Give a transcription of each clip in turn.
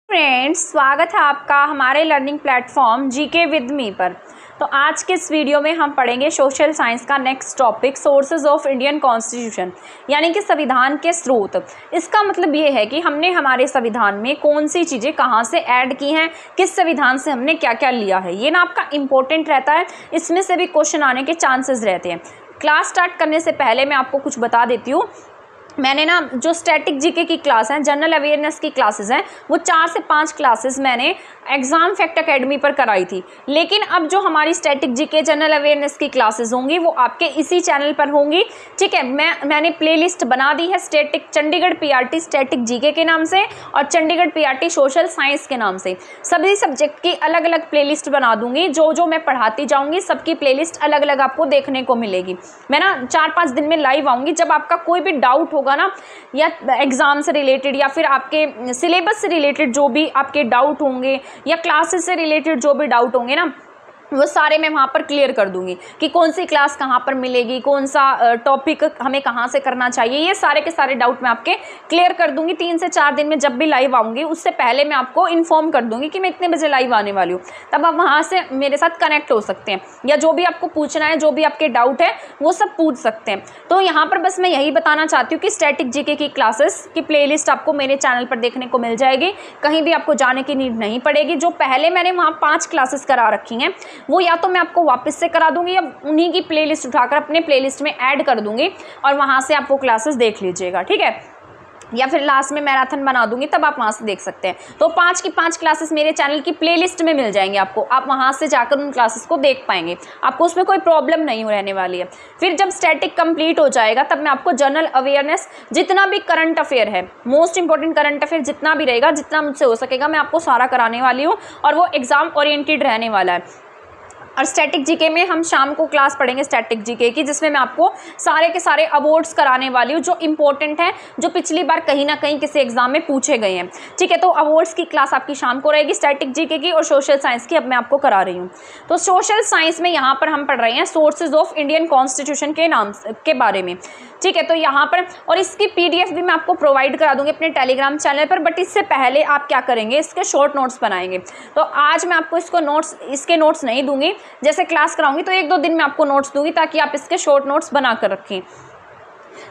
Friends, स्वागत है आपका हमारे learning platform GK with me पर। तो आज के इस वीडियो में हम पढ़ेंगे सोशल साइंस का next topic sources of Indian constitution, यानी कि संविधान के स्रोत। इसका मतलब ये है कि हमने हमारे संविधान में कौन सी चीज़ें कहाँ से ऐड की हैं, किस संविधान से हमने क्या क्या लिया है। ये ना आपका इंपॉर्टेंट रहता है, इसमें से भी क्वेश्चन आने के चांसेस रहते हैं। क्लास स्टार्ट करने से पहले मैं आपको कुछ बता देती हूँ। मैंने ना जो स्टैटिक जीके की क्लास हैं, जनरल अवेयरनेस की क्लासेस हैं, वो 4 से 5 क्लासेस मैंने एग्जाम फैक्ट एकेडमी पर कराई थी। लेकिन अब जो हमारी स्टैटिक जीके जनरल अवेयरनेस की क्लासेस होंगी वो आपके इसी चैनल पर होंगी। ठीक है, मैंने प्लेलिस्ट बना दी है static Chandigarh PRT static GK के नाम से और चंडीगढ़ पीआरटी सोशल साइंस के नाम से। सभी सब्जेक्ट की अलग अलग प्लेलिस्ट बना दूंगी। जो मैं पढ़ाती जाऊँगी सबकी प्लेलिस्ट अलग अलग आपको देखने को मिलेगी। मैं ना 4-5 दिन में लाइव आऊँगी। जब आपका कोई भी डाउट होगा ना, या एग्जाम से रिलेटेड या फिर आपके सिलेबस से रिलेटेड जो भी आपके डाउट होंगे या क्लासेस से रिलेटेड जो भी डाउट होंगे ना, वो सारे मैं वहाँ पर क्लियर कर दूंगी कि कौन सी क्लास कहाँ पर मिलेगी, कौन सा टॉपिक हमें कहाँ से करना चाहिए। ये सारे के सारे डाउट मैं आपके क्लियर कर दूंगी। 3 से 4 दिन में जब भी लाइव आऊँगी उससे पहले मैं आपको इन्फॉर्म कर दूंगी कि मैं इतने बजे लाइव आने वाली हूँ। तब आप वहाँ से मेरे साथ कनेक्ट हो सकते हैं, या जो भी आपको पूछना है, जो भी आपके डाउट है वो सब पूछ सकते हैं। तो यहाँ पर बस मैं यही बताना चाहती हूँ कि स्टैटिक जीके की क्लासेस की प्लेलिस्ट आपको मेरे चैनल पर देखने को मिल जाएगी। कहीं भी आपको जाने की नीड नहीं पड़ेगी। जो पहले मैंने वहाँ 5 क्लासेस करा रखी हैं वो या तो मैं आपको वापस से करा दूंगी या उन्हीं की प्लेलिस्ट उठाकर अपने प्लेलिस्ट में ऐड कर दूंगी और वहां से आप वो क्लासेस देख लीजिएगा। ठीक है, या फिर लास्ट में मैराथन बना दूंगी तब आप वहां से देख सकते हैं। तो 5 की 5 क्लासेस मेरे चैनल की प्लेलिस्ट में मिल जाएंगे आपको। आप वहां से जाकर उन क्लासेस को देख पाएंगे, आपको उसमें कोई प्रॉब्लम नहीं रहने वाली है। फिर जब स्टैटिक कंप्लीट हो जाएगा तब मैं आपको जनरल अवेयरनेस, जितना भी करंट अफेयर है, मोस्ट इंपॉर्टेंट करंट अफेयर जितना भी रहेगा, जितना मुझसे हो सकेगा मैं आपको सारा कराने वाली हूँ और वो एग्जाम ओरिएंटेड रहने वाला है। और स्टैटिक जीके में हम शाम को क्लास पढ़ेंगे स्टैटिक जीके की, जिसमें मैं आपको सारे के सारे अवार्ड्स कराने वाली हूँ जो इंपॉर्टेंट है, जो पिछली बार कहीं ना कहीं किसी एग्जाम में पूछे गए हैं। ठीक है, तो अवार्ड्स की क्लास आपकी शाम को रहेगी स्टैटिक जीके की, और सोशल साइंस की अब मैं आपको करा रही हूँ। तो सोशल साइंस में यहाँ पर हम पढ़ रहे हैं सोर्सेज ऑफ इंडियन कॉन्स्टिट्यूशन के नाम के बारे में। ठीक है, तो यहाँ पर और इसकी PDF भी मैं आपको प्रोवाइड करा दूंगी अपने टेलीग्राम चैनल पर। बट इससे पहले आप क्या करेंगे, इसके शॉर्ट नोट्स बनाएंगे। तो आज मैं आपको इसके नोट्स नहीं दूंगी। जैसे क्लास कराऊंगी तो 1-2 दिन में आपको नोट्स दूंगी ताकि आप इसके शॉर्ट नोट्स बना कर रखें।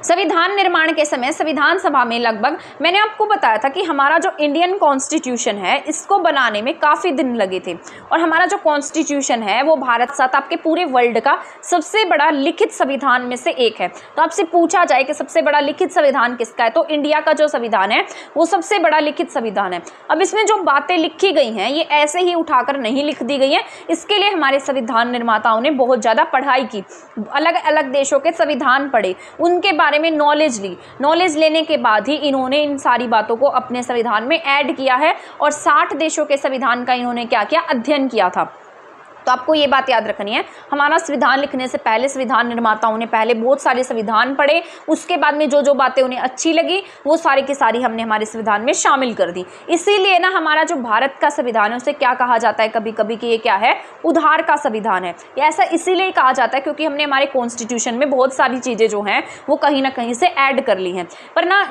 संविधान निर्माण के समय संविधान सभा में लगभग, मैंने आपको बताया था कि हमारा जो इंडियन कॉन्स्टिट्यूशन है इसको बनाने में काफ़ी दिन लगे थे। और हमारा जो कॉन्स्टिट्यूशन है वो भारत साथ आपके पूरे वर्ल्ड का सबसे बड़ा लिखित संविधान में से एक है। तो आपसे पूछा जाए कि सबसे बड़ा लिखित संविधान किसका है, तो इंडिया का जो संविधान है वो सबसे बड़ा लिखित संविधान है। अब इसमें जो बातें लिखी गई हैं ये ऐसे ही उठाकर नहीं लिख दी गई हैं। इसके लिए हमारे संविधान निर्माताओं ने बहुत ज़्यादा पढ़ाई की, अलग अलग देशों के संविधान पढ़े, उनके बारे में नॉलेज ली। नॉलेज लेने के बाद ही इन्होंने इन सारी बातों को अपने संविधान में ऐड किया है। और 60 देशों के संविधान का इन्होंने क्या किया, अध्ययन किया था। तो आपको ये बात याद रखनी है, हमारा संविधान लिखने से पहले संविधान निर्माताओं ने पहले बहुत सारे संविधान पढ़े, उसके बाद में जो जो बातें उन्हें अच्छी लगी वो सारी की सारी हमने हमारे संविधान में शामिल कर दी। इसीलिए ना हमारा जो भारत का संविधान है उसे क्या कहा जाता है कभी कभी कि ये क्या है, उधार का संविधान है। ऐसा इसीलिए कहा जाता है क्योंकि हमने हमारे कॉन्स्टिट्यूशन में बहुत सारी चीज़ें जो हैं वो कहीं ना कहीं से ऐड कर ली हैं। पर ना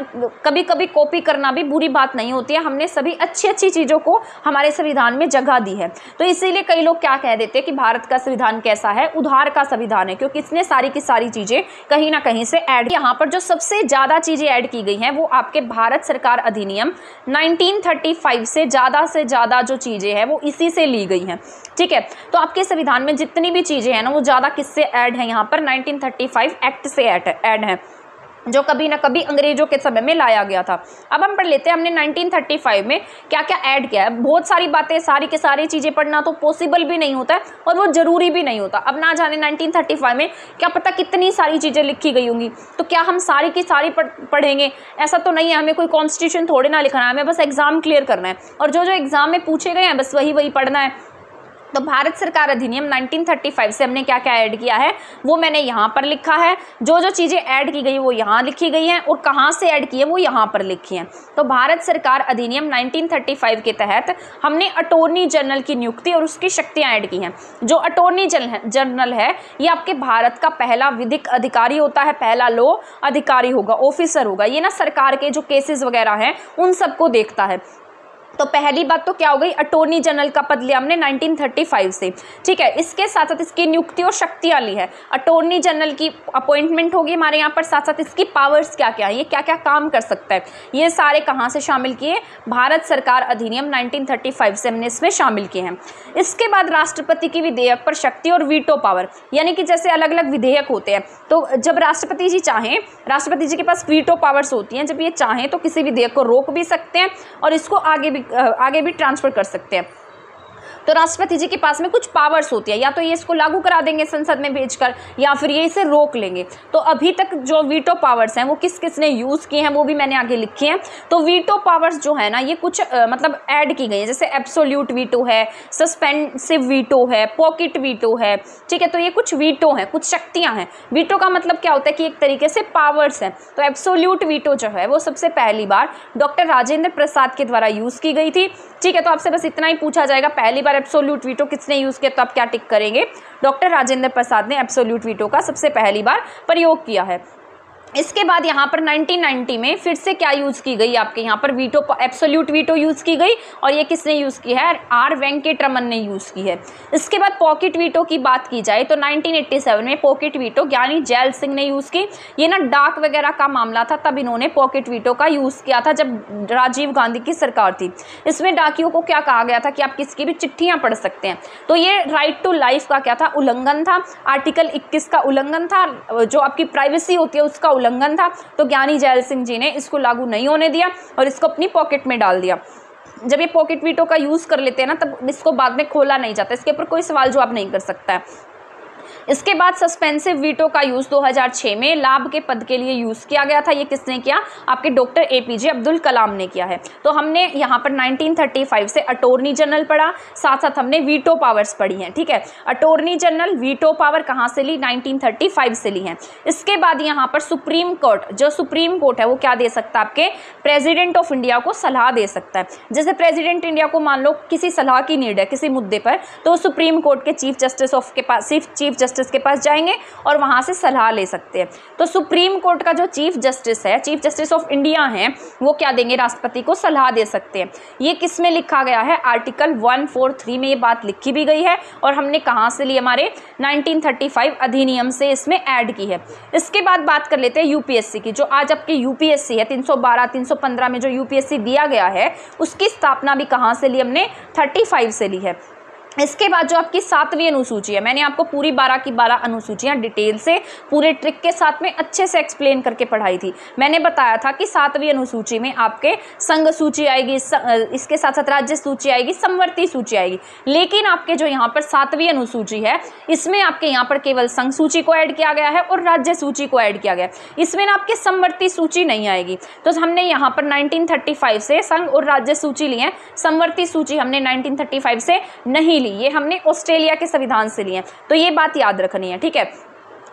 कभी कभी कॉपी करना भी बुरी बात नहीं होती है। हमने सभी अच्छी अच्छी चीज़ों को हमारे संविधान में जगह दी है। तो इसीलिए कई लोग क्या कह देते हैं कि भारत का संविधान कैसा है, उधार का संविधान है, क्योंकि इसने सारी की सारी चीजें कहीं ना कहीं से ऐड। यहाँ पर जो सबसे ज्यादा चीजें ऐड की गई हैं वो आपके भारत सरकार अधिनियम 1935 से ज्यादा जो चीजें हैं वो इसी से ली गई हैं। ठीक है, तो आपके संविधान में जितनी भी चीजें हैं ना वो ज्यादा किससे ऐड है, यहाँ पर 1935 एक्ट से ऐड है, जो कभी ना कभी अंग्रेजों के समय में लाया गया था। अब हम पढ़ लेते हैं हमने 1935 में क्या क्या ऐड किया है। बहुत सारी बातें, सारी के सारी चीज़ें पढ़ना तो पॉसिबल भी नहीं होता है और वो ज़रूरी भी नहीं होता। अब ना जाने 1935 में क्या पता कितनी सारी चीज़ें लिखी गई होंगी, तो क्या हम सारी की सारी पढ़ेंगे? ऐसा तो नहीं है। हमें कोई कॉन्स्टिट्यूशन थोड़े ना लिखना है, हमें बस एग्जाम क्लियर करना है और जो जो एग्जाम में पूछे गए हैं बस वही पढ़ना है। तो भारत सरकार अधिनियम 1935 से हमने क्या क्या ऐड किया है वो मैंने यहाँ पर लिखा है। जो जो चीज़ें ऐड की गई वो यहाँ लिखी गई हैं और कहाँ से ऐड की है वो यहाँ पर लिखी हैं। तो भारत सरकार अधिनियम 1935 के तहत हमने अटॉर्नी जनरल की नियुक्ति और उसकी शक्तियाँ ऐड की हैं। जो अटॉर्नी जनरल है ये आपके भारत का पहला विधिक अधिकारी होता है, पहला लॉ अधिकारी होगा, ऑफिसर होगा। ये ना सरकार के जो केसेस वगैरह हैं उन सबको देखता है। तो पहली बात तो क्या हो गई, अटॉर्नी जनरल का पद लिया हमने 1935 से, ठीक है। इसके साथ साथ इसकी नियुक्ति और शक्तियां ली है। अटॉर्नी जनरल की अपॉइंटमेंट होगी हमारे यहाँ पर, साथ साथ इसकी पावर्स क्या क्या है, ये क्या क्या काम कर सकता है, ये सारे कहाँ से शामिल किए, भारत सरकार अधिनियम 1935 से हमने इसमें शामिल किए हैं। इसके बाद राष्ट्रपति की विधेयक पर शक्ति और वीटो पावर, यानी कि जैसे अलग अलग विधेयक होते हैं, तो जब राष्ट्रपति जी चाहें, राष्ट्रपति जी के पास वीटो पावर्स होती हैं, जब ये चाहें तो किसी विधेयक को रोक भी सकते हैं और इसको आगे भी ट्रांसफर कर सकते हैं। तो राष्ट्रपति जी के पास में कुछ पावर्स होती है, या तो ये इसको लागू करा देंगे संसद में भेजकर, या फिर ये इसे रोक लेंगे। तो अभी तक जो वीटो पावर्स हैं वो किस किस ने यूज़ किए हैं वो भी मैंने आगे लिखे हैं। तो वीटो पावर्स जो है ना, ये कुछ मतलब ऐड की गई है, जैसे एब्सोल्यूट वीटो है, सस्पेंसिव वीटो है, पॉकेट वीटो है, ठीक है। तो ये कुछ वीटो हैं, कुछ शक्तियाँ हैं। वीटो का मतलब क्या होता है कि एक तरीके से पावर्स हैं। तो एब्सोल्यूट वीटो जो है वो सबसे पहली बार डॉक्टर राजेंद्र प्रसाद के द्वारा यूज़ की गई थी, ठीक है। तो आपसे बस इतना ही पूछा जाएगा, पहली बार एब्सोल्यूट वीटो किसने यूज़ किया, तो आप क्या टिक करेंगे, डॉक्टर राजेंद्र प्रसाद ने एब्सोल्यूट वीटो का सबसे पहली बार प्रयोग किया है। इसके बाद यहाँ पर 1990 में फिर से क्या यूज़ की गई, आपके यहाँ पर वीटो, एब्सोल्यूट वीटो यूज़ की गई, और ये किसने यूज़ की है, आर वेंकटरमन ने यूज़ की है। इसके बाद पॉकेट वीटो की बात की जाए तो 1987 में पॉकेट वीटो ज्ञानी जैल सिंह ने यूज़ की। ये ना डाक वगैरह का मामला था, तब इन्होंने पॉकेट वीटो का यूज़ किया था जब राजीव गांधी की सरकार थी। इसमें डाकियों को क्या कहा गया था कि आप किसकी भी चिट्ठियाँ पढ़ सकते हैं। तो ये राइट टू लाइफ का क्या था, उल्लंघन था, आर्टिकल 21 का उल्लंघन था, जो आपकी प्राइवेसी होती है उसका उल्लंघन था। तो ज्ञानी जैल सिंह जी ने इसको लागू नहीं होने दिया और इसको अपनी पॉकेट में डाल दिया। जब ये पॉकेट वीटो का यूज़ कर लेते हैं ना, तब इसको बाद में खोला नहीं जाता, इसके ऊपर कोई सवाल जवाब नहीं कर सकता है। इसके बाद सस्पेंसिव वीटो का यूज़ 2006 में लाभ के पद के लिए यूज़ किया गया था। ये किसने किया, आपके डॉक्टर APJ अब्दुल कलाम ने किया है। तो हमने यहाँ पर 1935 से अटॉर्नी जनरल पढ़ा, साथ साथ हमने वीटो पावर्स पढ़ी हैं, ठीक है। अटॉर्नी जनरल वीटो पावर कहाँ से ली, 1935 से ली हैं। इसके बाद यहाँ पर सुप्रीम कोर्ट, जो सुप्रीम कोर्ट है वो क्या दे सकता है, आपके प्रेसिडेंट ऑफ इंडिया को सलाह दे सकता है। जैसे प्रेसिडेंट इंडिया को मान लो किसी सलाह की नीड है किसी मुद्दे पर, तो सुप्रीम कोर्ट के चीफ जस्टिस के पास जाएंगे और वहां से सलाह ले सकते हैं। तो सुप्रीम कोर्ट का जो चीफ जस्टिस है, चीफ जस्टिस ऑफ इंडिया है, वो क्या देंगे, राष्ट्रपति को सलाह दे सकते हैं। ये किस में लिखा गया है, आर्टिकल 143 में ये बात लिखी भी गई है, और हमने कहाँ से ली, हमारे 1935 अधिनियम से इसमें ऐड की है। इसके बाद बात कर लेते हैं यूपीएससी की। जो आज आपकी यूपीएससी है 312, 315 में जो यूपीएससी दिया गया है, उसकी स्थापना भी कहाँ से ली, हमने 35 से ली है। इसके बाद जो आपकी 7वीं अनुसूची है, मैंने आपको पूरी 12 की 12 अनुसूचियाँ डिटेल से पूरे ट्रिक के साथ में अच्छे से एक्सप्लेन करके पढ़ाई थी। मैंने बताया था कि 7वीं अनुसूची में आपके संघ सूची आएगी, इसके साथ साथ राज्य सूची आएगी, समवर्ती सूची आएगी। लेकिन आपके जो यहाँ पर 7वीं अनुसूची है, इसमें आपके यहाँ पर केवल संघ सूची को ऐड किया गया है और राज्य सूची को ऐड किया गया है। इसमें ना आपके समवर्ती सूची नहीं आएगी। तो हमने यहाँ पर 1935 से संघ और राज्य सूची ली है, समवर्ती सूची हमने 1935 से नहीं ली, ये हमने ऑस्ट्रेलिया के संविधान से लिए हैं। तो ये बात याद रखनी है, ठीक है।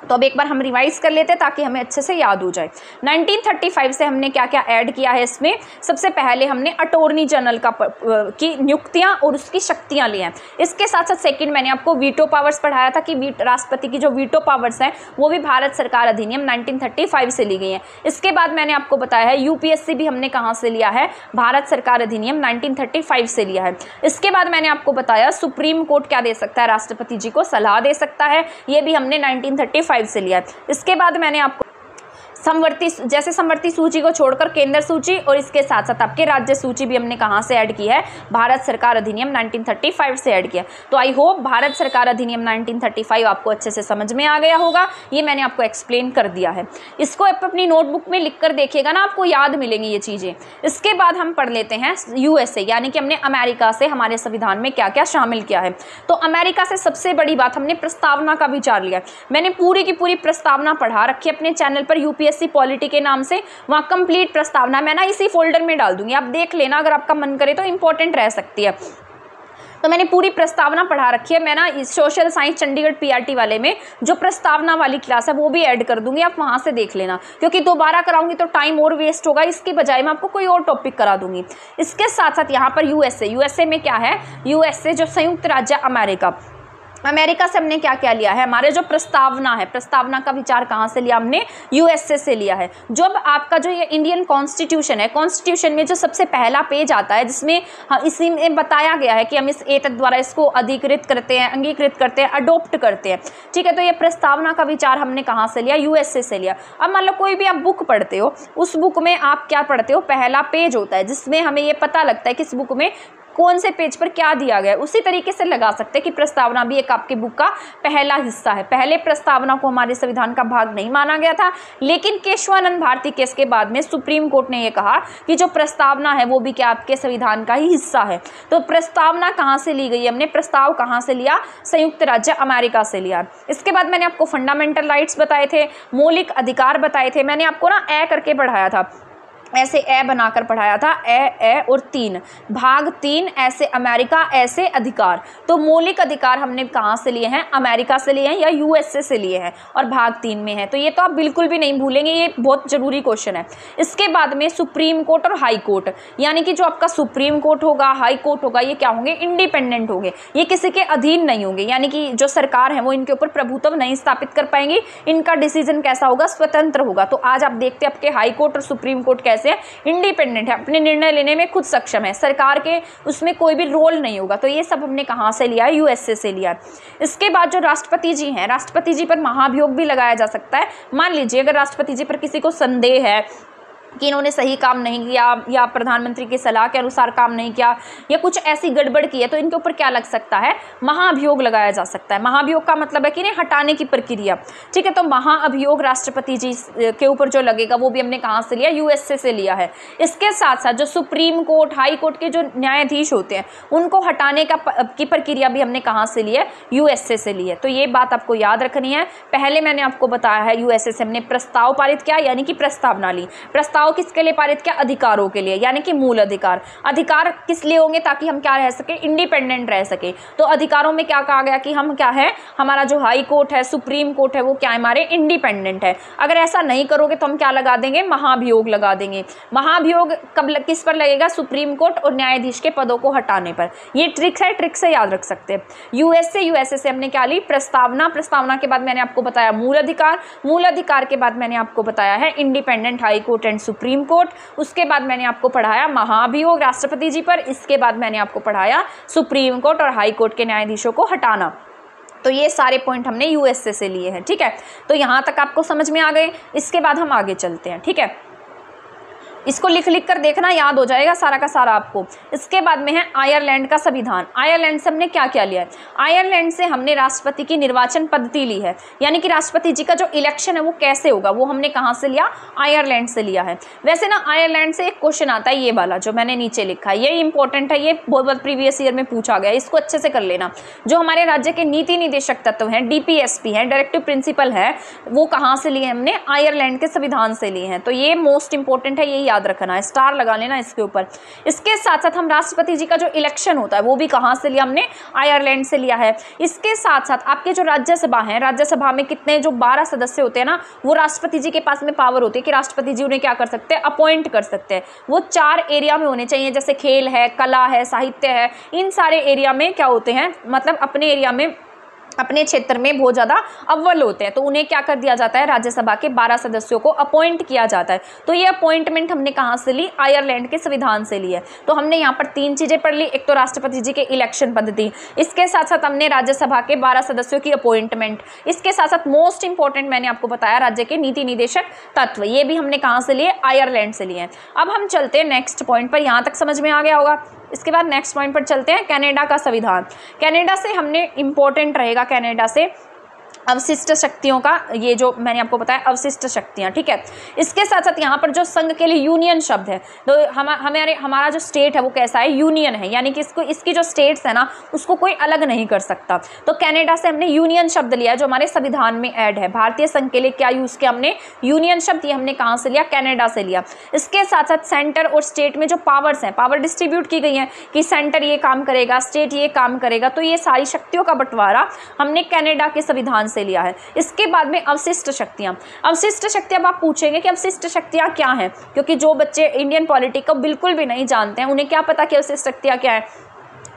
तो अब एक बार हम रिवाइज कर लेते हैं ताकि हमें अच्छे से याद हो जाए। 1935 से हमने क्या क्या ऐड किया है इसमें, सबसे पहले हमने अटॉर्नी जनरल की नियुक्तियां और उसकी शक्तियां ली हैं। इसके साथ साथ सेकंड मैंने आपको वीटो पावर्स पढ़ाया था कि राष्ट्रपति की जो वीटो पावर्स हैं वो भी भारत सरकार अधिनियम 1935 से ली गई हैं। इसके बाद मैंने आपको बताया है यूपीएससी भी हमने कहाँ से लिया है, भारत सरकार अधिनियम 1935 से लिया है। इसके बाद मैंने आपको बताया सुप्रीम कोर्ट क्या दे सकता है, राष्ट्रपति जी को सलाह दे सकता है, ये भी हमने 1935 से लिया है। इसके बाद मैंने आपको समवर्ती सूची को छोड़कर केंद्र सूची और इसके साथ साथ आपके राज्य सूची भी हमने कहां से ऐड की है, भारत सरकार अधिनियम 1935 से ऐड किया। तो आई होप भारत सरकार अधिनियम 1935 आपको अच्छे से समझ में आ गया होगा। ये मैंने आपको एक्सप्लेन कर दिया है। इसको आप अपनी नोटबुक में लिख कर देखिएगा ना, आपको याद मिलेंगी ये चीज़ें। इसके बाद हम पढ़ लेते हैं USA, यानी कि हमने अमेरिका से हमारे संविधान में क्या क्या शामिल किया है। तो अमेरिका से सबसे बड़ी बात, हमने प्रस्तावना का विचार लिया। मैंने पूरी की पूरी प्रस्तावना पढ़ा रखी है अपने चैनल पर, यूपीएससी पॉलिटी के नाम से, वहाँ कंप्लीट प्रस्तावना मैं ना इसी फोल्डर में डाल दूंगी, आप देख लेना, अगर आपका मन करे तो इंपॉर्टेंट रह सकती है। तो मैंने पूरी प्रस्तावना पढ़ा रखी है। मैं ना सोशल साइंस चंडीगढ़ PRT वाले में जो प्रस्तावना वाली क्लास है वो भी ऐड कर दूंगी, आप वहाँ से देख लेना, क्योंकि दोबारा कराऊंगी तो टाइम और वेस्ट होगा। इसके बजाय मैं आपको कोई और टॉपिक करा दूंगी। इसके साथ साथ यहाँ पर USA में क्या है, USA जो संयुक्त राज्य अमेरिका, अमेरिका से हमने क्या क्या लिया है, हमारे जो प्रस्तावना है, प्रस्तावना का विचार कहाँ से लिया हमने, यूएसए से लिया है। जब आपका जो ये इंडियन कॉन्स्टिट्यूशन है, कॉन्स्टिट्यूशन में जो सबसे पहला पेज आता है जिसमें इसी में बताया गया है कि हम इस एतत् द्वारा इसको अधिकृत करते हैं, अंगीकृत करते हैं, अडोप्ट करते हैं, ठीक है। तो ये प्रस्तावना का विचार हमने कहाँ से लिया, यूएसए से लिया। अब मान लो कोई भी आप बुक पढ़ते हो, उस बुक में आप क्या पढ़ते हो, पहला पेज होता है जिसमें हमें ये पता लगता है कि इस बुक में कौन से पेज पर क्या दिया गया है। उसी तरीके से लगा सकते हैं कि प्रस्तावना भी एक आपकी बुक का पहला हिस्सा है। पहले प्रस्तावना को हमारे संविधान का भाग नहीं माना गया था, लेकिन केशवानंद भारती केस के बाद में सुप्रीम कोर्ट ने यह कहा कि जो प्रस्तावना है वो भी क्या आपके संविधान का ही हिस्सा है। तो प्रस्तावना कहाँ से ली गई, हमने प्रस्ताव कहाँ से लिया, संयुक्त राज्य अमेरिका से लिया। इसके बाद मैंने आपको फंडामेंटल राइट्स बताए थे, मौलिक अधिकार बताए थे। मैंने आपको ना ए करके पढ़ाया था, ऐसे ए बनाकर पढ़ाया था, ए और 3, भाग 3 ऐसे अमेरिका, ऐसे अधिकार। तो मौलिक अधिकार हमने कहाँ से लिए हैं, अमेरिका से लिए हैं या यूएसए से लिए हैं, और भाग 3 में है। तो ये तो आप बिल्कुल भी नहीं भूलेंगे, ये बहुत जरूरी क्वेश्चन है। इसके बाद में सुप्रीम कोर्ट और हाई कोर्ट, यानी कि जो आपका सुप्रीम कोर्ट होगा, हाई कोर्ट होगा, ये क्या होंगे, इंडिपेंडेंट होंगे, ये किसी के अधीन नहीं होंगे, यानी कि जो सरकार है वो इनके ऊपर प्रभुत्व नहीं स्थापित कर पाएंगी, इनका डिसीजन कैसा होगा, स्वतंत्र होगा। तो आज आप देखते हैं आपके हाई कोर्ट और सुप्रीम कोर्ट कैसे इंडिपेंडेंट है, अपने निर्णय लेने में खुद सक्षम है, सरकार के उसमें कोई भी रोल नहीं होगा। तो ये सब हमने कहाँ से लिया है, यूएसए से लिया है। इसके बाद जो राष्ट्रपति जी हैं, राष्ट्रपति जी पर महाभियोग भी लगाया जा सकता है। मान लीजिए अगर राष्ट्रपति जी पर किसी को संदेह है कि इन्होंने सही काम नहीं किया या प्रधानमंत्री की सलाह के अनुसार काम नहीं किया या कुछ ऐसी गड़बड़ की है, तो इनके ऊपर क्या लग सकता है, महाभियोग लगाया जा सकता है। महाभियोग का मतलब है कि इन्हें हटाने की प्रक्रिया, ठीक है। तो महाअभियोग राष्ट्रपति जी के ऊपर जो लगेगा वो भी हमने कहाँ से लिया, यूएसए से लिया है। इसके साथ साथ जो सुप्रीम कोर्ट, हाई कोर्ट के जो न्यायाधीश होते हैं उनको हटाने की प्रक्रिया भी हमने कहाँ से ली है, यूएसए से ली है। तो ये बात आपको याद रखनी है। पहले मैंने आपको बताया है यूएसए से हमने प्रस्ताव पारित किया, यानी कि प्रस्तावना ली। प्रस्ताव किसके लिए पारित किया, अधिकारों के लिए, यानी कि मूल अधिकार। अधिकार किस लिए होंगे, ताकि हम क्या रह सके, इंडिपेंडेंट रह सके। तो अधिकारों में क्या कहा गया कि हम क्या है, हमारा जो हाई कोर्ट है, सुप्रीम कोर्ट है, वो क्या है, हमारे इंडिपेंडेंट है। अगर ऐसा नहीं करोगे तो हम क्या लगा देंगे, महाभियोग लगा देंगे। महाभियोग कब किस पर लगेगा, सुप्रीम कोर्ट और न्यायाधीश के पदों को हटाने पर। ये ट्रिक्स है, ट्रिक से याद रख सकते हैं। यूएसए से हमने क्या ली, प्रस्तावना। प्रस्तावना के बाद मैंने आपको बताया मूल अधिकार। मूल अधिकार के बाद मैंने आपको बताया है independent high court and supreme court. उसके बाद मैंने आपको पढ़ाया महाभियोग राष्ट्रपति जी पर। इसके बाद मैंने आपको पढ़ाया सुप्रीम कोर्ट और हाई कोर्ट के न्यायाधीशों को हटाना। तो ये सारे पॉइंट हमने यूएसए से लिए हैं, ठीक है। तो यहाँ तक आपको समझ में आ गए। इसके बाद हम आगे चलते हैं, ठीक है। इसको लिख कर देखना, याद हो जाएगा सारा का सारा आपको। इसके बाद में है आयरलैंड का संविधान। आयरलैंड से हमने क्या क्या लिया है, आयरलैंड से हमने राष्ट्रपति की निर्वाचन पद्धति ली है, यानी कि राष्ट्रपति जी का जो इलेक्शन है वो कैसे होगा, वो हमने कहाँ से लिया, आयरलैंड से लिया है। वैसे ना आयरलैंड से एक क्वेश्चन आता है, ये वाला जो मैंने नीचे लिखा है, ये इंपॉर्टेंट है, ये बहुत प्रीवियस ईयर में पूछा गया है, इसको अच्छे से कर लेना। जो हमारे राज्य के नीति निदेशक तत्व हैं, डीपीएसपी हैं, डायरेक्टिव प्रिंसिपल है, वो कहाँ से लिए हमने, आयरलैंड के संविधान से लिए हैं। तो ये मोस्ट इंपॉर्टेंट है, ये याद रखना है, स्टार लगा लेना इसके ऊपर। इसके साथ साथ हम राष्ट्रपति जी का जो इलेक्शन होता है वो भी कहां से लिया हमने, आयरलैंड से लिया है। इसके साथ साथ आपके जो राज्यसभा है, राज्यसभा में कितने जो 12 सदस्य होते हैं ना, वो राष्ट्रपति जी के पास में पावर होती है कि राष्ट्रपति जी उन्हें क्या कर सकते हैं, अपॉइंट कर सकते हैं। वो 4 एरिया में होने चाहिए, जैसे खेल है, कला है, साहित्य है, इन सारे एरिया में क्या होते हैं, मतलब अपने एरिया में, अपने क्षेत्र में बहुत ज़्यादा अव्वल होते हैं। तो उन्हें क्या कर दिया जाता है, राज्यसभा के 12 सदस्यों को अपॉइंट किया जाता है। तो ये अपॉइंटमेंट हमने कहाँ से ली, आयरलैंड के संविधान से ली है। तो हमने यहाँ पर 3 चीज़ें पढ़ ली, एक तो राष्ट्रपति जी के इलेक्शन पद्धति, इसके साथ साथ हमने राज्यसभा के 12 सदस्यों की अपॉइंटमेंट, इसके साथ साथ मोस्ट इंपॉर्टेंट मैंने आपको बताया राज्य के नीति निदेशक तत्व, ये भी हमने कहाँ से लिए, आयरलैंड से लिए हैं। अब हम चलते हैं नेक्स्ट पॉइंट पर, यहाँ तक समझ में आ गया होगा। इसके बाद नेक्स्ट पॉइंट पर चलते हैं, कनाडा का संविधान। कनाडा से हमने इंपॉर्टेंट रहेगा, कनाडा से अवशिष्ट शक्तियों का, ये जो मैंने आपको बताया अवशिष्ट शक्तियाँ, ठीक है। इसके साथ साथ यहाँ पर जो संघ के लिए यूनियन शब्द है, तो हमारा जो स्टेट है वो कैसा है, यूनियन है, यानी कि इसकी जो स्टेट्स है ना उसको कोई अलग नहीं कर सकता। तो कनाडा से हमने यूनियन शब्द लिया जो हमारे संविधान में ऐड है। भारतीय संघ के लिए क्या यूज़ किया हमने, यूनियन शब्द, ये हमने कहाँ से लिया, कनाडा से लिया। इसके साथ साथ सेंटर और स्टेट में जो पावर्स हैं, पावर डिस्ट्रीब्यूट की गई हैं कि सेंटर ये काम करेगा, स्टेट ये काम करेगा, तो ये सारी शक्तियों का बंटवारा हमने कनाडा के संविधान से लिया है। इसके बाद में अवशिष्ट शक्तियां। अवशिष्ट शक्तियां, आप पूछेंगे कि अवशिष्ट शक्तियां क्या हैं, क्योंकि जो बच्चे इंडियन पॉलिटिक्स को बिल्कुल भी नहीं जानते हैं उन्हें क्या पता कि अवशिष्ट शक्तियां क्या है।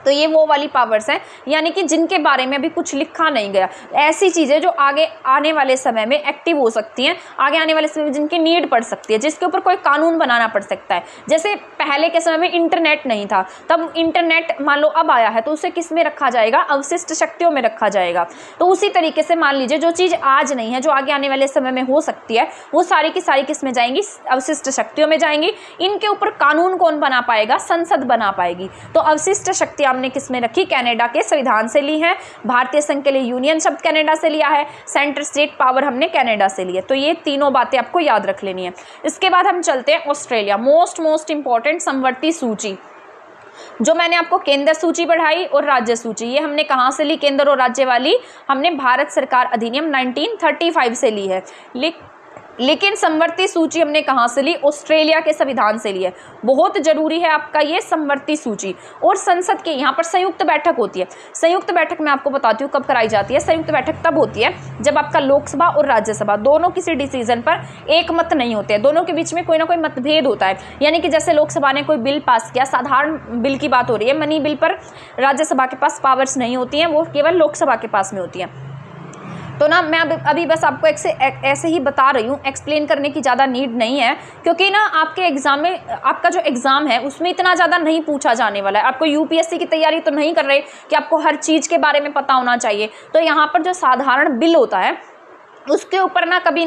तो ये वो वाली पावर्स हैं, यानी कि जिनके बारे में अभी कुछ लिखा नहीं गया, ऐसी चीज़ें जो आगे आने वाले समय में एक्टिव हो सकती हैं, आगे आने वाले समय में जिनकी नीड पड़ सकती है, जिसके ऊपर कोई कानून बनाना पड़ सकता है। जैसे पहले के समय में इंटरनेट नहीं था, तब इंटरनेट मान लो अब आया है तो उसे किस में रखा जाएगा, अवशिष्ट शक्तियों में रखा जाएगा। तो उसी तरीके से मान लीजिए जो चीज़ आज नहीं है, जो आगे आने वाले समय में हो सकती है, वो सारी की सारी किस में जाएंगी, अवशिष्ट शक्तियों में जाएंगी। इनके ऊपर कानून कौन बना पाएगा, संसद बना पाएगी। तो अवशिष्ट शक्ति हमने किस में रखी, कनाडा के संविधान से ली है। भारतीय संघ के लिए यूनियन शब्द कनाडा से लिया है, सेंटर स्टेट पावर हमने कनाडा से ली है। तो ये तीनों बातें आपको याद रख लेनी है। इसके बाद हम चलते हैं ऑस्ट्रेलिया, मोस्ट इंपॉर्टेंट समवर्ती सूची। जो मैंने आपको केंद्र सूची पढ़ाई और राज्य सूची, ये हमने कहाँ से ली, केंद्र और राज्य वाली हमने भारत सरकार अधिनियम 1935 से ली है। लेकिन समवर्ती सूची हमने कहाँ से ली, ऑस्ट्रेलिया के संविधान से ली है। बहुत जरूरी है आपका ये समवर्ती सूची। और संसद के यहाँ पर संयुक्त बैठक होती है। संयुक्त बैठक मैं आपको बताती हूँ कब कराई जाती है। संयुक्त बैठक तब होती है जब आपका लोकसभा और राज्यसभा दोनों किसी डिसीजन पर एक मत नहीं होते हैं, दोनों के बीच में कोई ना कोई मतभेद होता है। यानी कि जैसे लोकसभा ने कोई बिल पास किया, साधारण बिल की बात हो रही है, मनी बिल पर राज्यसभा के पास पावर्स नहीं होती हैं, वो केवल लोकसभा के पास में होती हैं। तो ना मैं अभी बस आपको ऐसे ही बता रही हूँ, एक्सप्लेन करने की ज़्यादा नीड नहीं है, क्योंकि ना आपके एग्जाम में, आपका जो एग्ज़ाम है उसमें इतना ज़्यादा नहीं पूछा जाने वाला है। आपको यूपीएससी की तैयारी तो नहीं कर रहे कि आपको हर चीज़ के बारे में पता होना चाहिए। तो यहाँ पर जो साधारण बिल होता है उसके ऊपर ना कभी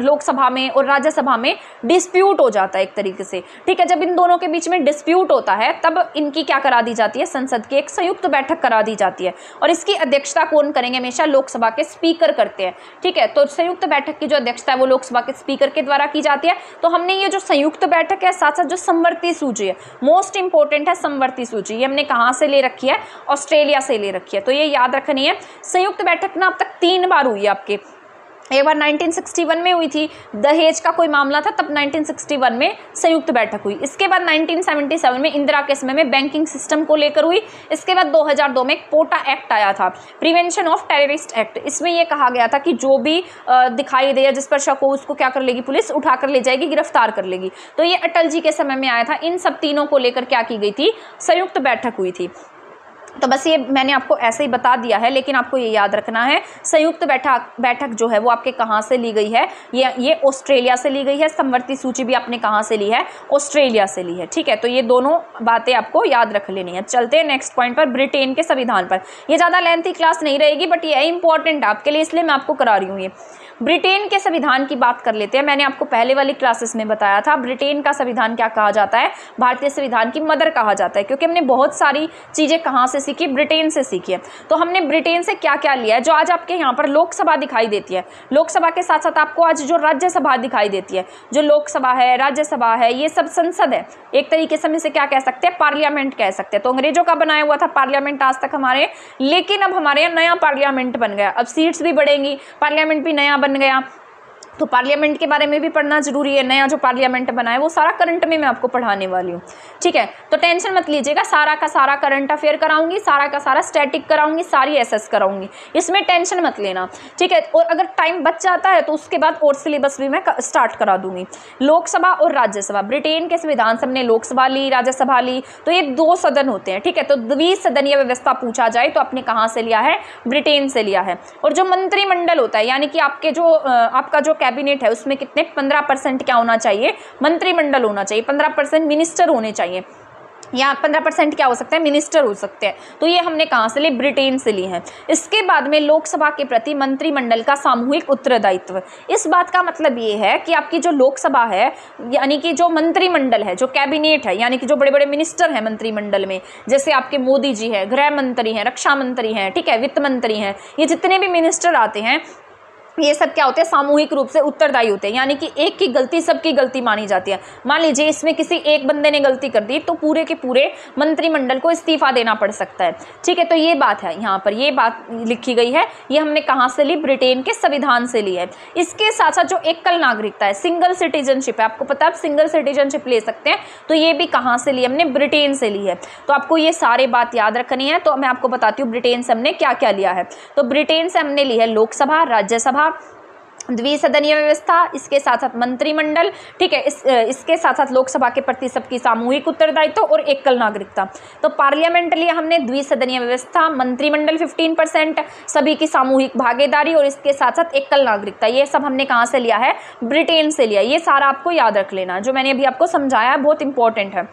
लोकसभा में और राज्यसभा में डिस्प्यूट हो जाता है एक तरीके से, ठीक है। जब इन दोनों के बीच में डिस्प्यूट होता है तब इनकी क्या करा दी जाती है, संसद की एक संयुक्त बैठक करा दी जाती है। और इसकी अध्यक्षता कौन करेंगे, हमेशा लोकसभा के स्पीकर करते हैं, ठीक है। तो संयुक्त बैठक की जो अध्यक्षता है वो लोकसभा के स्पीकर के द्वारा की जाती है। तो हमने ये जो संयुक्त बैठक है, साथ साथ जो समवर्ती सूची है, मोस्ट इंपॉर्टेंट है समवर्ती सूची, ये हमने कहाँ से ले रखी है, ऑस्ट्रेलिया से ले रखी है। तो ये याद रखनी है। संयुक्त बैठक ना अब तक 3 बार हुई है आपके। एक बार 1961 में हुई थी, दहेज का कोई मामला था, तब 1961 में संयुक्त बैठक हुई। इसके बाद 1977 में इंदिरा के समय में बैंकिंग सिस्टम को लेकर हुई। इसके बाद 2002 में एक पोटा एक्ट आया था, प्रिवेंशन ऑफ टेररिस्ट एक्ट। इसमें यह कहा गया था कि जो भी दिखाई दे, जिस पर शक हो, उसको क्या कर लेगी, पुलिस उठा कर ले जाएगी, गिरफ्तार कर लेगी। तो ये अटल जी के समय में आया था। इन सब तीनों को लेकर क्या की गई थी, संयुक्त बैठक हुई थी। तो बस ये मैंने आपको ऐसे ही बता दिया है, लेकिन आपको ये याद रखना है संयुक्त बैठक जो है वो आपके कहाँ से ली गई है, ये ऑस्ट्रेलिया से ली गई है। समवर्ती सूची भी आपने कहाँ से ली है, ऑस्ट्रेलिया से ली है, ठीक है। तो ये दोनों बातें आपको याद रख लेनी है। चलते हैं नेक्स्ट पॉइंट पर, ब्रिटेन के संविधान पर। ये ज़्यादा लेंथी क्लास नहीं रहेगी, बट ये इंपॉर्टेंट आपके लिए, इसलिए मैं आपको करा रही हूँ। ये ब्रिटेन के संविधान की बात कर लेते हैं। मैंने आपको पहले वाली क्लासेस में बताया था ब्रिटेन का संविधान क्या कहा जाता है, भारतीय संविधान की मदर कहा जाता है, क्योंकि हमने बहुत सारी चीज़ें कहाँ से सीखी, ब्रिटेन से सीखी है। तो हमने ब्रिटेन से क्या क्या लिया है, जो आज आपके यहाँ पर लोकसभा दिखाई देती है, लोकसभा के साथ साथ आपको आज जो राज्यसभा दिखाई देती है, जो लोकसभा है, राज्यसभा है, ये सब संसद है। एक तरीके से हम इसे क्या कह सकते हैं, पार्लियामेंट कह सकते हैं। तो अंग्रेजों का बनाया हुआ था पार्लियामेंट आज तक हमारे, लेकिन अब हमारे यहाँ नया पार्लियामेंट बन गया। अब सीट्स भी बढ़ेंगी, पार्लियामेंट भी नया बन गया। तो पार्लियामेंट के बारे में भी पढ़ना जरूरी है। नया जो पार्लियामेंट बना है वो सारा करंट में मैं आपको पढ़ाने वाली हूँ, ठीक है। तो टेंशन मत लीजिएगा, सारा का सारा करंट अफेयर कराऊंगी, सारा का सारा स्टैटिक कराऊंगी, सारी एसएस कराऊंगी, इसमें टेंशन मत लेना, ठीक है। और अगर टाइम बच जाता है तो उसके बाद और सिलेबस भी मैं स्टार्ट करा दूंगी। लोकसभा और राज्यसभा, ब्रिटेन के संविधान से हमने लोकसभा ली, राज्यसभा ली, तो ये 2 सदन होते हैं, ठीक है। तो द्विसदनीय व्यवस्था पूछा जाए तो आपने कहाँ से लिया है, ब्रिटेन से लिया है। और जो मंत्रिमंडल होता है, यानी कि आपके जो आपका जो कैबिनेट है उसमें कितने 15% क्या होना चाहिए, मंत्रिमंडल होना चाहिए, 15% मिनिस्टर होने चाहिए, या 15% क्या हो सकता है, मिनिस्टर हो सकते हैं। तो ये हमने कहाँ से ली, ब्रिटेन से ली है। इसके बाद में लोकसभा के प्रति मंत्रिमंडल का सामूहिक उत्तरदायित्व। इस बात का मतलब ये है कि आपकी जो लोकसभा है, यानी कि जो मंत्रिमंडल है, जो कैबिनेट है, यानी कि जो बड़े बड़े मिनिस्टर हैं मंत्रिमंडल में, जैसे आपके मोदी जी हैं, गृह मंत्री हैं, रक्षा मंत्री हैं, ठीक है, वित्त मंत्री हैं, ये जितने भी मिनिस्टर आते हैं ये सब क्या होते हैं, सामूहिक रूप से उत्तरदायी होते हैं। यानी कि एक की गलती सबकी गलती मानी जाती है। मान लीजिए इसमें किसी एक बंदे ने गलती कर दी तो पूरे के पूरे मंत्रिमंडल को इस्तीफा देना पड़ सकता है, ठीक है। तो ये बात है, यहाँ पर ये बात लिखी गई है। ये हमने कहाँ से ली, ब्रिटेन के संविधान से ली है। इसके साथ साथ जो एकल नागरिकता है, सिंगल सिटीजनशिप है, आपको पता है आप सिंगल सिटीजनशिप ले सकते हैं, तो ये भी कहाँ से ली, हमने ब्रिटेन से ली है। तो आपको ये सारे बात याद रखनी है। तो मैं आपको बताती हूँ ब्रिटेन से हमने क्या क्या लिया है। तो ब्रिटेन से हमने ली है लोकसभा, राज्यसभा, द्विसदनीय व्यवस्था, इसके साथ साथ मंत्रिमंडल, ठीक है, इसके साथ साथ लोकसभा के प्रति सबकी सामूहिक उत्तरदायित्व और एकल नागरिकता। तो पार्लियामेंट लिया हमने, द्विसदनीय व्यवस्था, मंत्रिमंडल 15%, सभी की सामूहिक भागीदारी और इसके साथ साथ एकल नागरिकता। ये सब हमने कहाँ से लिया है? ब्रिटेन से लिया। ये सारा आपको याद रख लेना, जो मैंने अभी आपको समझाया बहुत इंपॉर्टेंट है।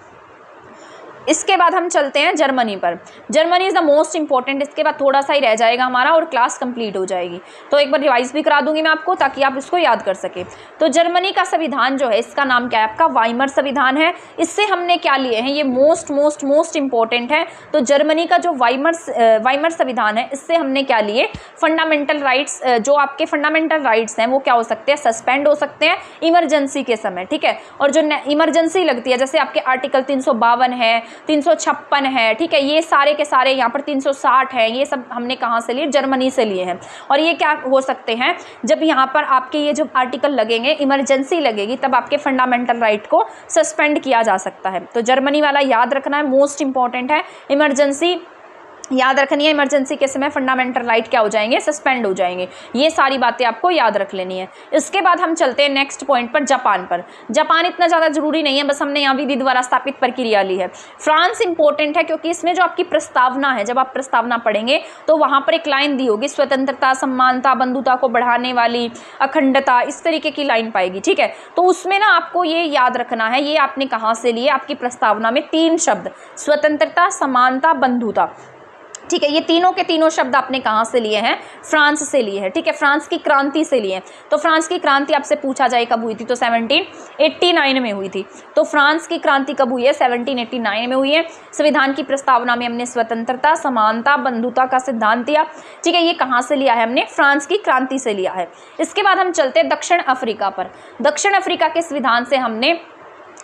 इसके बाद हम चलते हैं जर्मनी पर। Germany is the most important. इसके बाद थोड़ा सा ही रह जाएगा हमारा और क्लास कंप्लीट हो जाएगी। तो एक बार रिवाइज भी करा दूंगी मैं आपको, ताकि आप इसको याद कर सके। तो जर्मनी का संविधान जो है, इसका नाम क्या है आपका? वाइमर संविधान है। इससे हमने क्या लिए हैं? ये मोस्ट इंपॉर्टेंट है। तो जर्मनी का जो वाइमर संविधान है, इससे हमने क्या लिए? फंडामेंटल राइट्स, जो आपके फंडामेंटल राइट्स हैं वो क्या हो सकते हैं? सस्पेंड हो सकते हैं इमरजेंसी के समय, ठीक है। और जो इमरजेंसी लगती है, जैसे आपके आर्टिकल 352 है, 356 है, ठीक है, ये सारे के सारे, यहाँ पर 360 है, ये सब हमने कहाँ से लिए? जर्मनी से लिए हैं। और ये क्या हो सकते हैं? जब यहाँ पर आपके ये जो आर्टिकल लगेंगे, इमरजेंसी लगेगी, तब आपके फंडामेंटल राइट को सस्पेंड किया जा सकता है। तो जर्मनी वाला याद रखना है, मोस्ट इंपॉर्टेंट है। इमरजेंसी याद रखनी है, इमरजेंसी के समय फंडामेंटल राइट क्या हो जाएंगे? सस्पेंड हो जाएंगे। ये सारी बातें आपको याद रख लेनी है। इसके बाद हम चलते हैं नेक्स्ट पॉइंट पर, जापान पर। जापान इतना ज़्यादा जरूरी नहीं है, बस हमने यहाँ विधि द्वारा स्थापित प्रक्रिया ली है। फ्रांस इंपॉर्टेंट है, क्योंकि इसमें जो आपकी प्रस्तावना है, जब आप प्रस्तावना पढ़ेंगे तो वहाँ पर एक लाइन दी होगी, स्वतंत्रता, समानता, बंधुता को बढ़ाने वाली, अखंडता, इस तरीके की लाइन पाएगी, ठीक है। तो उसमें ना आपको ये याद रखना है, ये आपने कहाँ से लिए? आपकी प्रस्तावना में 3 शब्द, स्वतंत्रता, समानता, बंधुता, ठीक है। ये तीनों के तीनों शब्द आपने कहाँ से लिए हैं? फ्रांस से लिए हैं, ठीक है। फ्रांस की क्रांति से लिए हैं। तो फ्रांस की क्रांति आपसे पूछा जाए कब हुई थी, तो 1789 में हुई थी। तो फ्रांस की क्रांति कब हुई है? 1789 में हुई है। संविधान की प्रस्तावना में हमने स्वतंत्रता, समानता, बंधुता का सिद्धांत दिया, ठीक है। ये कहाँ से लिया है हमने? फ्रांस की क्रांति से लिया है। इसके बाद हम चलते हैं दक्षिण अफ्रीका पर। दक्षिण अफ्रीका के संविधान से हमने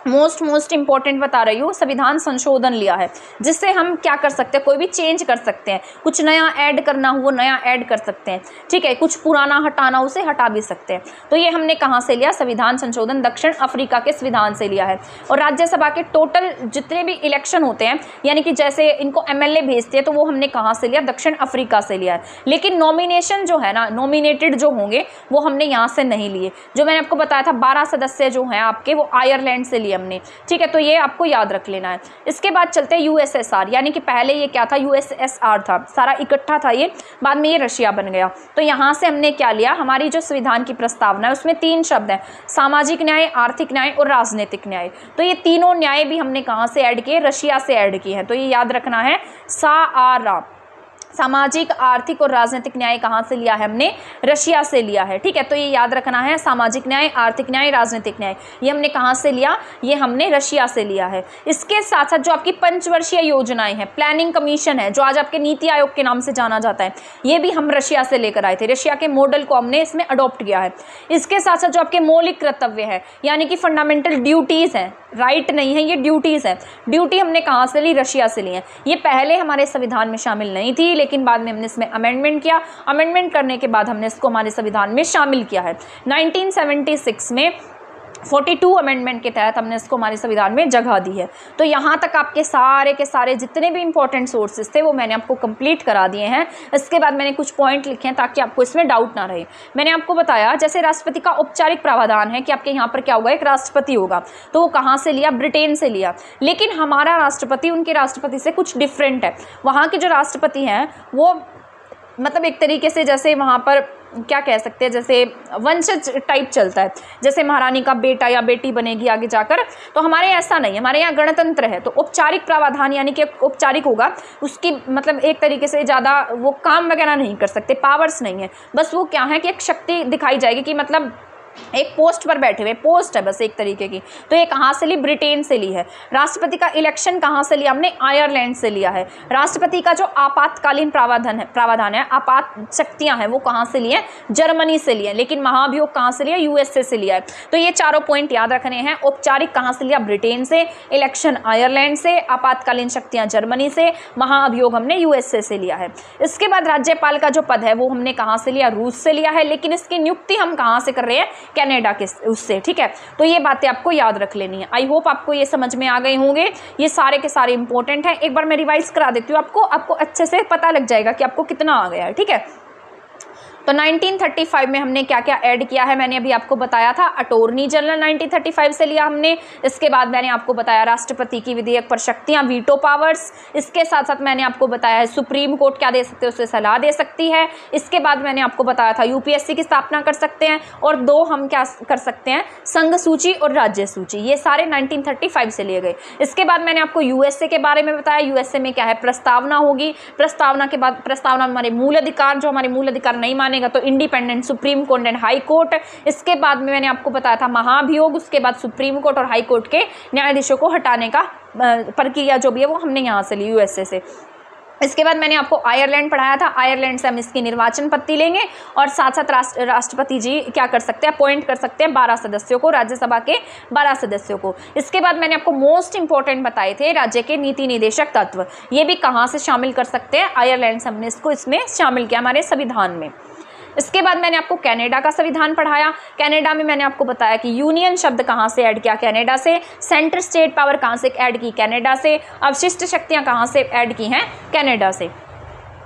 मोस्ट इंपॉर्टेंट बता रही हूँ, संविधान संशोधन लिया है, जिससे हम क्या कर सकते हैं? कोई भी चेंज कर सकते हैं, कुछ नया ऐड करना हो वो नया ऐड कर सकते हैं, ठीक है। कुछ पुराना हटाना उसे हटा भी सकते हैं। तो ये हमने कहाँ से लिया? संविधान संशोधन दक्षिण अफ्रीका के संविधान से लिया है। और राज्यसभा के टोटल जितने भी इलेक्शन होते हैं, यानी कि जैसे इनको MLA भेजते हैं, तो वो हमने कहाँ से लिया? दक्षिण अफ्रीका से लिया है। लेकिन नॉमिनेशन जो है ना, नॉमिनेटेड जो होंगे वो हमने यहाँ से नहीं लिए। जो मैंने आपको बताया था 12 सदस्य जो हैं आपके, वो आयरलैंड से लिए हमने, ठीक है। तो ये आपको याद रख लेना है। इसके बाद चलते हैं USSR, यानी कि पहले ये क्या था? USSR था, सारा इकट्ठा था ये, बाद में ये रशिया बन गया। तो यहाँ से हमने क्या लिया? हमारी जो संविधान की प्रस्तावना है उसमें 3 शब्द हैं, सामाजिक न्याय, आर्थिक न्याय और राजनीतिक न्याय। तो ये तीनों न्याय भी हमने कहाँ से ऐड किए? रशिया से ऐड किए हैं। तो ये याद रखना है, सामाजिक, आर्थिक और राजनीतिक न्याय कहाँ से लिया है हमने? रशिया से लिया है, ठीक है। तो ये याद रखना है, सामाजिक न्याय, आर्थिक न्याय, राजनीतिक न्याय, ये हमने कहाँ से लिया? ये हमने रशिया से लिया है। इसके साथ साथ जो आपकी पंचवर्षीय योजनाएं हैं, प्लानिंग कमीशन है, जो आज आपके नीति आयोग के नाम से जाना जाता है, ये भी हम रशिया से लेकर आए थे। रशिया के मॉडल को हमने इसमें अडॉप्ट किया है। इसके साथ साथ जो आपके मौलिक कर्तव्य है, यानी कि फंडामेंटल ड्यूटीज़ हैं, राइट नहीं है, ये ड्यूटीज़ है। ड्यूटी हमने कहाँ से ली? रशिया से ली है। ये पहले हमारे संविधान में शामिल नहीं थी, लेकिन बाद में हमने इसमें अमेंडमेंट किया। अमेंडमेंट करने के बाद हमने इसको हमारे संविधान में शामिल किया है। 1976 में 42 अमेंडमेंट के तहत हमने इसको हमारे संविधान में जगह दी है। तो यहाँ तक आपके सारे के सारे जितने भी इंपॉर्टेंट सोर्सेज थे वो मैंने आपको कंप्लीट करा दिए हैं। इसके बाद मैंने कुछ पॉइंट लिखे हैं ताकि आपको इसमें डाउट ना रहे। मैंने आपको बताया जैसे राष्ट्रपति का औपचारिक प्रावधान है कि आपके यहाँ पर क्या होगा, एक राष्ट्रपति होगा, तो वो कहाँ से लिया? ब्रिटेन से लिया। लेकिन हमारा राष्ट्रपति उनके राष्ट्रपति से कुछ डिफरेंट है। वहाँ के जो राष्ट्रपति हैं वो मतलब एक तरीके से जैसे वहाँ पर क्या कह सकते हैं, जैसे वंशज टाइप चलता है, जैसे महारानी का बेटा या बेटी बनेगी आगे जाकर। तो हमारे ऐसा नहीं है, हमारे यहाँ गणतंत्र है। तो औपचारिक प्रावधान यानी कि औपचारिक होगा, उसकी मतलब एक तरीके से ज़्यादा वो काम वगैरह नहीं कर सकते, पावर्स नहीं है, बस वो क्या है कि एक शक्ति दिखाई जाएगी कि मतलब एक पोस्ट पर बैठे हुए, पोस्ट है बस एक तरीके की। तो ये कहाँ से ली? ब्रिटेन से ली है। राष्ट्रपति का इलेक्शन कहाँ से लिया हमने? आयरलैंड से लिया है। राष्ट्रपति का जो आपातकालीन प्रावधान है, आपात शक्तियाँ हैं, वो कहाँ से लिए? जर्मनी से लिए। लेकिन महाभियोग कहाँ से लिया? USA से लिया है। तो ये चारों पॉइंट याद रखने हैं। औपचारिक कहाँ से लिया? ब्रिटेन से। इलेक्शन आयरलैंड से। आपातकालीन शक्तियाँ जर्मनी से। महाअभियोग हमने USA से लिया है। इसके बाद राज्यपाल का जो पद है वो हमने कहाँ से लिया? रूस से लिया है। लेकिन इसकी नियुक्ति हम कहाँ से कर रहे हैं? कनाडा के उससे, ठीक है। तो ये बातें आपको याद रख लेनी है। आई होप आपको ये समझ में आ गए होंगे। ये सारे के सारे इंपॉर्टेंट हैं। एक बार मैं रिवाइज करा देती हूँ आपको अच्छे से पता लग जाएगा कि आपको कितना आ गया है, ठीक है। तो 1935 में हमने क्या क्या ऐड किया है, मैंने अभी आपको बताया था। अटॉर्नी जनरल 1935 से लिया हमने। इसके बाद मैंने आपको बताया राष्ट्रपति की विधेयक पर शक्तियाँ, वीटो पावर्स। इसके साथ साथ मैंने आपको बताया है सुप्रीम कोर्ट क्या दे सकते हैं, उससे सलाह दे सकती है। इसके बाद मैंने आपको बताया था यूपीएससी की स्थापना कर सकते हैं, और 2 हम क्या कर सकते हैं, संघ सूची और राज्य सूची। ये सारे 1935 से लिए गए। इसके बाद मैंने आपको यूएसए के बारे में बताया। यूएसए में क्या है, प्रस्तावना होगी। प्रस्तावना के बाद, प्रस्तावना में हमारे मूल अधिकार, जो हमारे मूल अधिकार नहीं मानेगा तो independent supreme court and high court. इसके बाद में मैंने आपको बताया था महाभियोग। उसके बाद सुप्रीम कोर्ट और हाई कोर्ट के न्यायाधीशों को हटाने का प्रक्रिया जो भी है वो हमने यहाँ से ली, यूएसए से। इसके बाद मैंने आपको आयरलैंड पढ़ाया था। आयरलैंड से हम इसकी निर्वाचन पत्ति लेंगे, और साथ साथ राष्ट्रपति जी क्या कर सकते हैं, अपॉइंट कर सकते हैं 12 सदस्यों को, राज्यसभा के 12 सदस्यों को। इसके बाद मैंने आपको मोस्ट इंपॉर्टेंट बताए थे राज्य के नीति निदेशक तत्व, ये भी कहाँ से शामिल कर सकते हैं, आयरलैंड से हमने इसको इसमें शामिल किया हमारे संविधान में। इसके बाद मैंने आपको कनाडा का संविधान पढ़ाया। कनाडा में मैंने आपको बताया कि यूनियन शब्द कहाँ से ऐड किया, कनाडा से। सेंटर स्टेट पावर कहाँ से ऐड की, कनाडा से। अवशिष्ट शक्तियाँ कहाँ से ऐड की हैं, कनाडा से।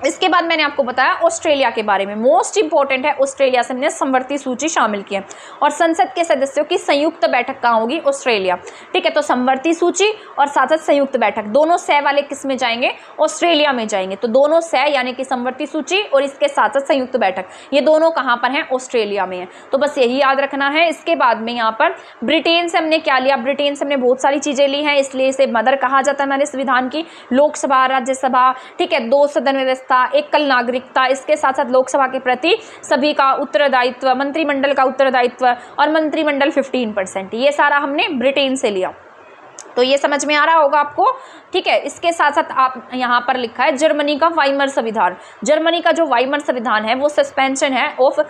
इसके बाद मैंने आपको बताया ऑस्ट्रेलिया के बारे में। मोस्ट इंपॉर्टेंट है, ऑस्ट्रेलिया से हमने समवर्ती सूची शामिल की है। और संसद के सदस्यों की संयुक्त बैठक कहाँ होगी, ऑस्ट्रेलिया। ठीक है, तो समवर्ती सूची और साथ साथ संयुक्त बैठक, दोनों सह वाले किस में जाएंगे, ऑस्ट्रेलिया में जाएंगे। तो दोनों सह यानी कि समवर्ती सूची और इसके साथ साथ संयुक्त बैठक, ये दोनों कहाँ पर हैं, ऑस्ट्रेलिया में है। तो बस यही याद रखना है। इसके बाद में यहाँ पर ब्रिटेन से हमने क्या लिया, ब्रिटेन से हमने बहुत सारी चीज़ें ली हैं, इसलिए इसे मदर कहा जाता है हमारे संविधान की। लोकसभा, राज्यसभा, ठीक है, 2 सदन व्यवस्था, एकल नागरिकता, इसके साथ साथ लोकसभा के प्रति सभी का उत्तरदायित्व, मंत्रिमंडल का उत्तरदायित्व और मंत्रिमंडल 15%, ये सारा हमने ब्रिटेन से लिया। तो ये समझ में आ रहा होगा आपको। ठीक है, इसके साथ साथ आप यहाँ पर लिखा है जर्मनी का वाइमर संविधान। जर्मनी का जो वाइमर संविधान है वो सस्पेंशन है of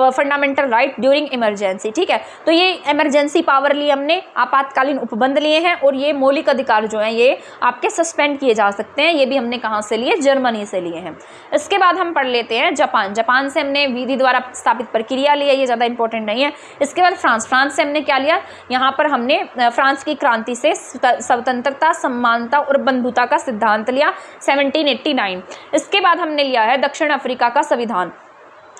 fundamental right during emergency. ठीक है, तो ये इमरजेंसी पावर ली हमने, आपातकालीन उपबंध लिए हैं, और ये मौलिक अधिकार जो हैं ये आपके सस्पेंड किए जा सकते हैं। ये भी हमने कहाँ से लिए, जर्मनी से लिए हैं। इसके बाद हम पढ़ लेते हैं जापान। जापान से हमने विधि द्वारा स्थापित प्रक्रिया ली है, ये ज़्यादा इंपॉर्टेंट नहीं है। इसके बाद फ्रांस। फ्रांस से हमने क्या लिया, यहाँ पर हमने फ्रांस की क्रांति से स्वतंत्रता, समानता और बंधुता का सिद्धांत लिया, 1789। इसके बाद हमने लिया है दक्षिण अफ्रीका का संविधान।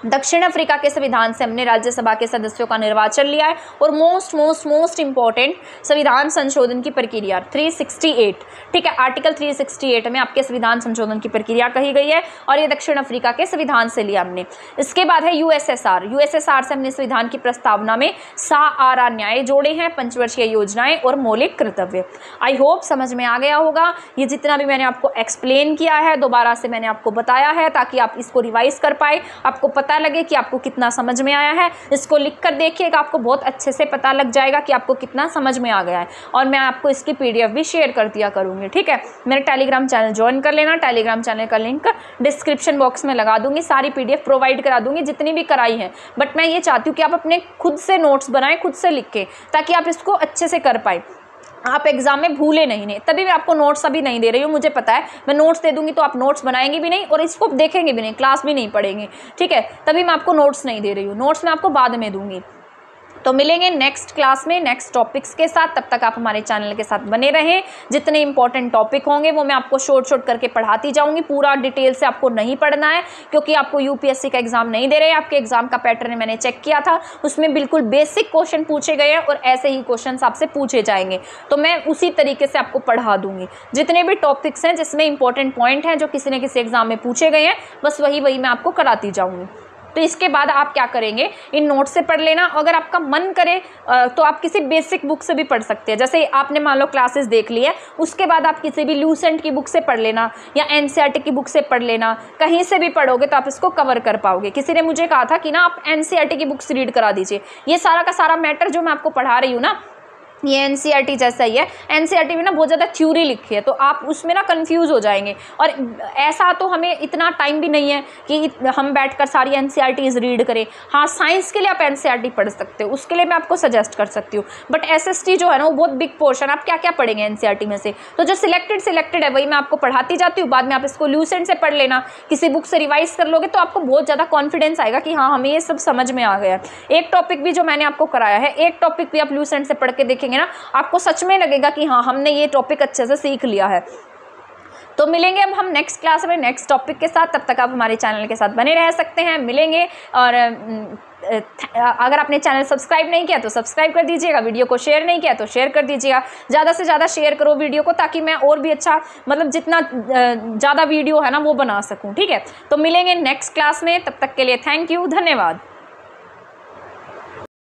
दक्षिण अफ्रीका के संविधान से हमने राज्यसभा के सदस्यों का निर्वाचन लिया है। और मोस्ट इंपॉर्टेंट संविधान संशोधन की प्रक्रिया 368, ठीक है, आर्टिकल 368 में आपके संविधान संशोधन की प्रक्रिया कही गई है, और ये दक्षिण अफ्रीका के संविधान से लिया हमने। इसके बाद है यूएसएसआर। यूएसएसआर से हमने संविधान की प्रस्तावना में सारा न्याय जोड़े हैं, पंचवर्षीय योजनाएं और मौलिक कर्तव्य। आई होप समझ में आ गया होगा। ये जितना भी मैंने आपको एक्सप्लेन किया है दोबारा से मैंने आपको बताया है, ताकि आप इसको रिवाइज कर पाए, आपको पता लगे कि आपको कितना समझ में आया है। इसको लिख कर देखिएगा, आपको बहुत अच्छे से पता लग जाएगा कि आपको कितना समझ में आ गया है। और मैं आपको इसकी PDF भी शेयर कर दिया करूँगी। ठीक है, मेरे टेलीग्राम चैनल ज्वाइन कर लेना। टेलीग्राम चैनल का लिंक डिस्क्रिप्शन बॉक्स में लगा दूंगी। सारी PDF प्रोवाइड करा दूंगी जितनी भी कराई है, बट मैं ये चाहती हूँ कि आप अपने खुद से नोट्स बनाएं, खुद से लिखें, ताकि आप इसको अच्छे से कर पाए, आप एग्जाम में भूले नहीं। तभी मैं आपको नोट्स अभी नहीं दे रही हूँ, मुझे पता है। मैं नोट्स दे दूंगी तो आप नोट्स बनाएंगे भी नहीं और इसको देखेंगे भी नहीं, क्लास भी नहीं पढ़ेंगे। ठीक है, तभी मैं आपको नोट्स नहीं दे रही हूँ, नोट्स मैं आपको बाद में दूंगी। तो मिलेंगे नेक्स्ट क्लास में नेक्स्ट टॉपिक्स के साथ। तब तक आप हमारे चैनल के साथ बने रहें। जितने इंपॉर्टेंट टॉपिक होंगे वो मैं आपको शॉर्ट करके पढ़ाती जाऊंगी। पूरा डिटेल से आपको नहीं पढ़ना है, क्योंकि आपको यूपीएससी का एग्जाम नहीं दे रहे। आपके एग्जाम का पैटर्न मैंने चेक किया था, उसमें बिल्कुल बेसिक क्वेश्चन पूछे गए हैं और ऐसे ही क्वेश्चन आपसे पूछे जाएंगे। तो मैं उसी तरीके से आपको पढ़ा दूंगी। जितने भी टॉपिक्स हैं जिसमें इंपॉर्टेंट पॉइंट हैं जो किसी न किसी एग्जाम में पूछे गए हैं, बस वही मैं आपको कराती जाऊंगी। तो इसके बाद आप क्या करेंगे, इन नोट से पढ़ लेना। अगर आपका मन करे तो आप किसी बेसिक बुक से भी पढ़ सकते हैं। जैसे आपने मान लो क्लासेस देख ली है, उसके बाद आप किसी भी लूसेंट की बुक से पढ़ लेना या एनसीईआरटी की बुक से पढ़ लेना। कहीं से भी पढ़ोगे तो आप इसको कवर कर पाओगे। किसी ने मुझे कहा था कि ना आप एनसीईआरटी की बुक्स रीड करा दीजिए। ये सारा का सारा मैटर जो मैं आपको पढ़ा रही हूँ ना, ये एनसीईआरटी जैसा ही है। एनसीईआरटी में ना बहुत ज़्यादा थ्योरी लिखी है, तो आप उसमें ना कंफ्यूज हो जाएंगे। और ऐसा तो हमें इतना टाइम भी नहीं है कि हम बैठकर सारी एनसीईआरटीज रीड करें। हाँ, साइंस के लिए आप एनसीईआरटी पढ़ सकते हो, उसके लिए मैं आपको सजेस्ट कर सकती हूँ। बट एसएसटी जो है ना वो बहुत बिग पोर्शन, आप क्या क्या पढ़ेंगे एनसीईआरटी में से, तो जो सिलेक्टेड है वही मैं आपको पढ़ाती जाती हूँ। बाद में आप इसको लूसेंट से पढ़ लेना, किसी बुक से रिवाइज कर लोगे तो आपको बहुत ज़्यादा कॉन्फिडेंस आएगा कि हाँ हमें ये सब समझ में आ गया है। एक टॉपिक भी जो मैंने आपको कराया है, एक टॉपिक भी आप लूसेंट से पढ़ के देखेंगे ना, आपको सच में लगेगा कि हाँ हमने ये टॉपिक अच्छे से सीख लिया है। तो मिलेंगे अब हम नेक्स्ट क्लास में नेक्स्ट टॉपिक के साथ। तब तक आप हमारे चैनल के साथ बने रह सकते हैं, मिलेंगे। और अगर आपने चैनल सब्सक्राइब नहीं किया तो सब्सक्राइब कर दीजिएगा, वीडियो को शेयर नहीं किया तो शेयर कर दीजिएगा, ज़्यादा से ज़्यादा शेयर करो वीडियो को, ताकि मैं और भी अच्छा मतलब जितना ज़्यादा वीडियो है ना वो बना सकूँ। ठीक है, तो मिलेंगे नेक्स्ट क्लास में, तब तक के लिए थैंक यू, धन्यवाद।